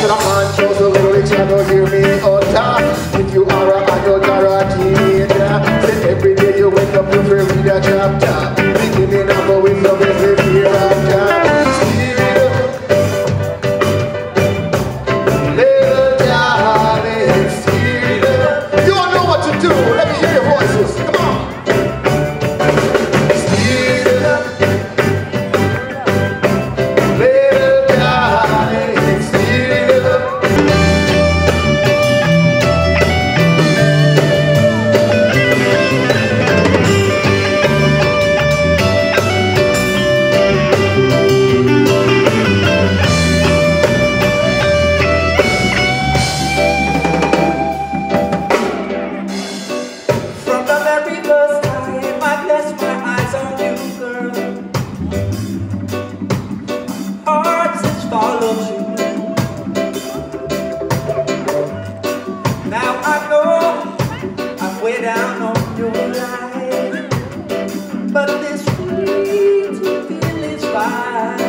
said a man chose a little rich and don't hear me utter. If you are a adult or a teenager, say every day you wake up you feel read a chapter. Beginning of a wisdom is the fear after. Little darling, still. You don't know what to do. Let me hear your voices. Come on. Now I know I'm way down on your line, but this sweet feel is fine.